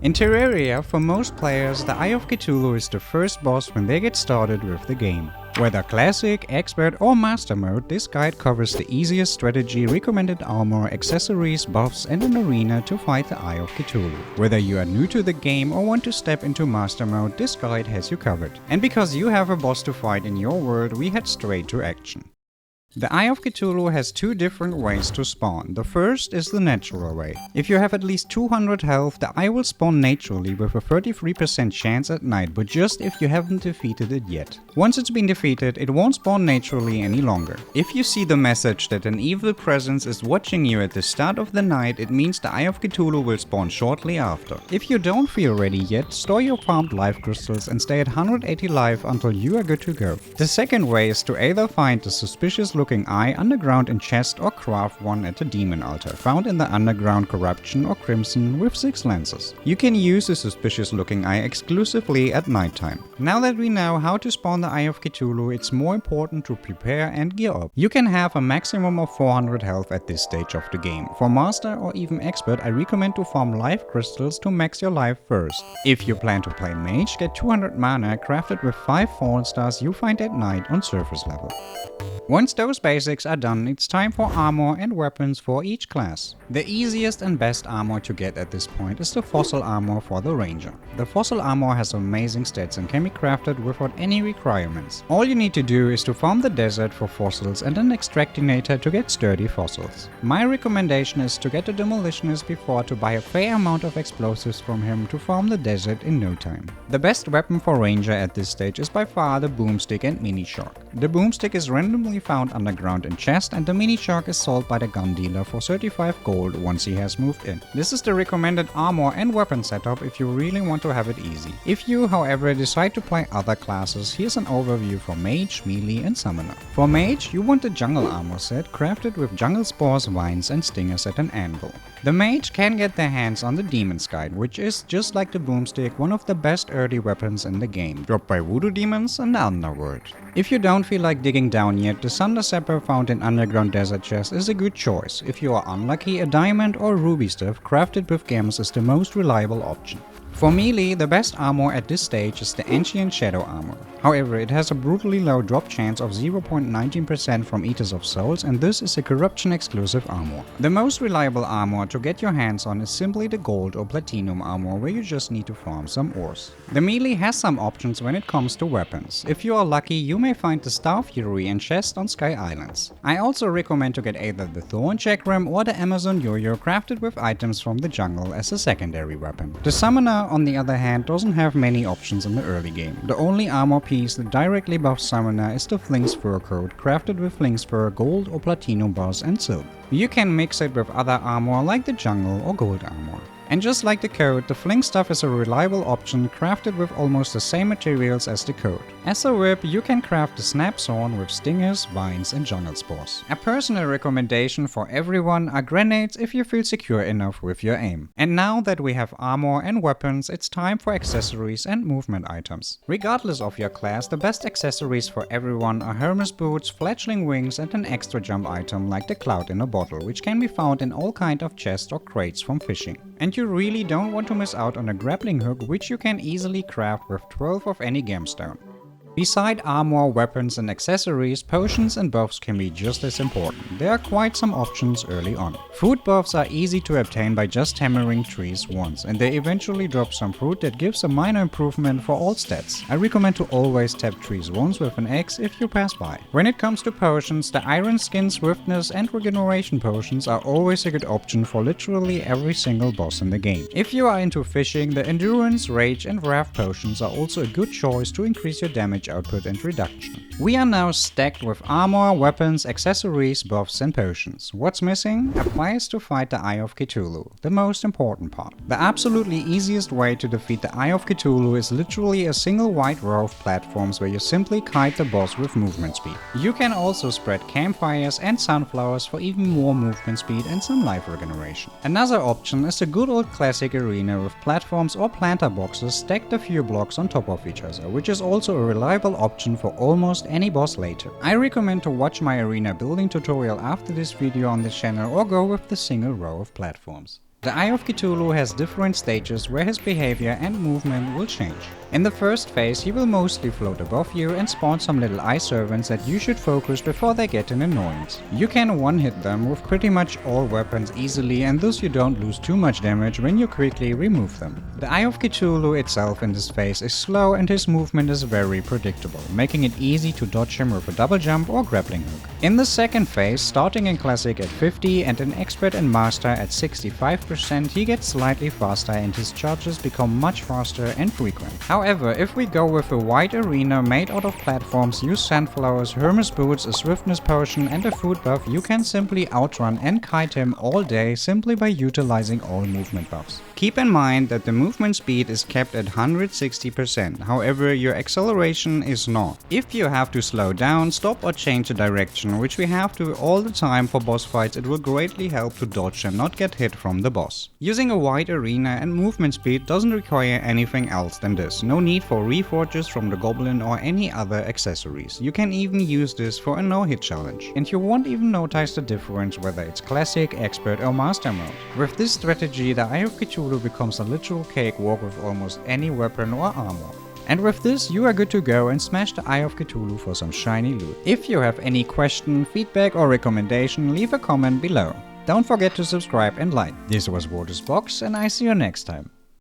In Terraria, for most players, the Eye of Cthulhu is the first boss when they get started with the game. Whether Classic, Expert or Master mode, this guide covers the easiest strategy, recommended armor, accessories, buffs and an arena to fight the Eye of Cthulhu. Whether you are new to the game or want to step into Master mode, this guide has you covered. And because you have a boss to fight in your world, we head straight to action. The Eye of Cthulhu has two different ways to spawn. The first is the natural way. If you have at least 200 health, the Eye will spawn naturally with a 33% chance at night, but just if you haven't defeated it yet. Once it's been defeated, it won't spawn naturally any longer. If you see the message that an evil presence is watching you at the start of the night, it means the Eye of Cthulhu will spawn shortly after. If you don't feel ready yet, store your farmed life crystals and stay at 180 life until you are good to go. The second way is to either find the suspicious looking eye underground in chest or craft one at the demon altar, found in the underground corruption or crimson with 6 lenses. You can use the suspicious looking eye exclusively at nighttime. Now that we know how to spawn the Eye of Cthulhu, it's more important to prepare and gear up. You can have a maximum of 400 health at this stage of the game. For Master or even Expert, I recommend to farm life crystals to max your life first. If you plan to play Mage, get 200 mana crafted with 5 fallen stars you find at night on surface level. Once those basics are done, it's time for armor and weapons for each class. The easiest and best armor to get at this point is the fossil armor for the ranger. The fossil armor has amazing stats and can be crafted without any requirements. All you need to do is to farm the desert for fossils and an extractinator to get sturdy fossils. My recommendation is to get a demolitionist before to buy a fair amount of explosives from him to farm the desert in no time. The best weapon for ranger at this stage is by far the boomstick and mini shark. The boomstick is randomly found underground in chest, and the mini shark is sold by the gun dealer for 35 gold once he has moved in. This is the recommended armor and weapon setup if you really want to have it easy. If you, however, decide to play other classes, here's an overview for Mage, Melee and Summoner. For Mage, you want the jungle armor set crafted with jungle spores, vines and stingers at an anvil. The Mage can get their hands on the Demon's Guide, which is, just like the boomstick, one of the best early weapons in the game, dropped by voodoo demons and the underworld. If you don't feel like digging down yet, the Thunder Scepter found in underground desert chest is a good choice. If you are unlucky, a diamond or ruby staff crafted with gems is the most reliable option. For Melee, the best armor at this stage is the Ancient Shadow armor. However, it has a brutally low drop chance of 0.19% from Eaters of Souls, and this is a corruption exclusive armor. The most reliable armor to get your hands on is simply the gold or platinum armor, where you just need to farm some ores. The Melee has some options when it comes to weapons. If you are lucky, you may find the Star Fury in chest on Sky Islands. I also recommend to get either the Thorn Chakram or the Amazon Yo-Yo crafted with items from the jungle as a secondary weapon. The Summoner, on the other hand, doesn't have many options in the early game. The only armor piece that directly buffs Summoner is the Flink's Fur coat, crafted with Flink's Fur, gold or platinum bars and silk. You can mix it with other armor like the jungle or gold armor. And just like the coat, the Flink stuff is a reliable option crafted with almost the same materials as the coat. As a whip, you can craft the Snap Thorn with stingers, vines and jungle spores. A personal recommendation for everyone are grenades if you feel secure enough with your aim. And now that we have armor and weapons, it's time for accessories and movement items. Regardless of your class, the best accessories for everyone are Hermes boots, fledgling wings and an extra jump item like the Cloud in a Bottle, which can be found in all kind of chests or crates from fishing. And you really don't want to miss out on a grappling hook, which you can easily craft with 12 of any gemstone. Beside armor, weapons and accessories, potions and buffs can be just as important. There are quite some options early on. Food buffs are easy to obtain by just hammering trees once, and they eventually drop some fruit that gives a minor improvement for all stats. I recommend to always tap trees once with an axe if you pass by. When it comes to potions, the Iron Skin, Swiftness and Regeneration potions are always a good option for literally every single boss in the game. If you are into fishing, the Endurance, Rage and Wrath potions are also a good choice to increase your damage output and reduction. We are now stacked with armor, weapons, accessories, buffs and potions. What's missing? Applies to fight the Eye of Cthulhu, the most important part. The absolutely easiest way to defeat the Eye of Cthulhu is literally a single wide row of platforms where you simply kite the boss with movement speed. You can also spread campfires and sunflowers for even more movement speed and some life regeneration. Another option is the good old classic arena with platforms or planter boxes stacked a few blocks on top of each other, which is also a reliable option for almost any boss later. I recommend to watch my arena building tutorial after this video on this channel or go with the single row of platforms. The Eye of Cthulhu has different stages where his behavior and movement will change. In the first phase, he will mostly float above you and spawn some little eye servants that you should focus before they get an annoyance. You can one-hit them with pretty much all weapons easily, and thus you don't lose too much damage when you quickly remove them. The Eye of Cthulhu itself in this phase is slow and his movement is very predictable, making it easy to dodge him with a double jump or grappling hook. In the second phase, starting in Classic at 50 and in Expert and Master at 65%, he gets slightly faster and his charges become much faster and frequent. However, if we go with a wide arena made out of platforms, use sandflowers, Hermes boots, a swiftness potion and a food buff, you can simply outrun and kite him all day simply by utilizing all movement buffs. Keep in mind that the movement speed is kept at 160%, however your acceleration is not. If you have to slow down, stop or change the direction, which we have to all the time for boss fights, it will greatly help to dodge and not get hit from the boss. Using a wide arena and movement speed doesn't require anything else than this. No need for reforges from the goblin or any other accessories. You can even use this for a no-hit challenge, and you won't even notice the difference whether it's classic, expert or master mode. With this strategy, the Eye of Cthulhu becomes a literal cakewalk with almost any weapon or armor. And with this, you are good to go and smash the Eye of Cthulhu for some shiny loot. If you have any question, feedback or recommendation, leave a comment below. Don't forget to subscribe and like. This was Waters Box, and I see you next time.